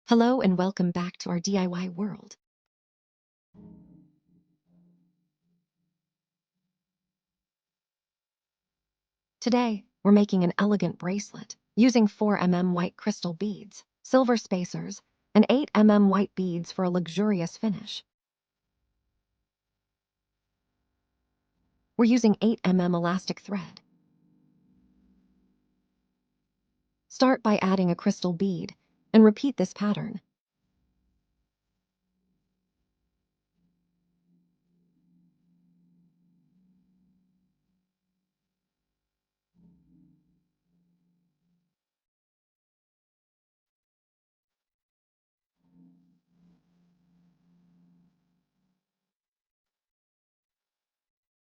Hello and welcome back to our DIY world. Today, we're making an elegant bracelet using 4 mm white crystal beads, silver spacers, and 8 mm white beads for a luxurious finish. We're using 8 mm elastic thread. Start by adding a crystal bead and repeat this pattern.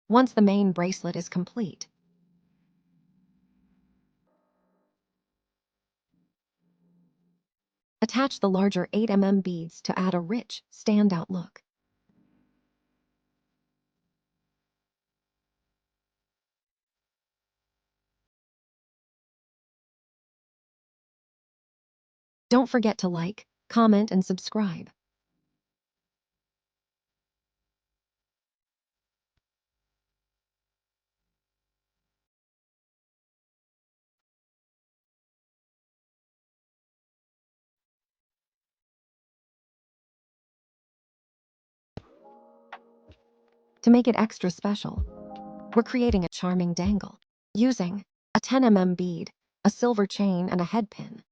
Once the main bracelet is complete, attach the larger 8 mm beads to add a rich, standout look. Don't forget to like, comment, and subscribe. To make it extra special, we're creating a charming dangle using a 10 mm bead, a silver chain, and a head pin.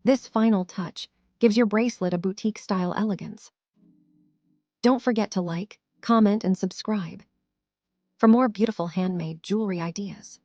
This final touch gives your bracelet a boutique-style elegance. Don't forget to like, comment, and subscribe for more beautiful handmade jewelry ideas.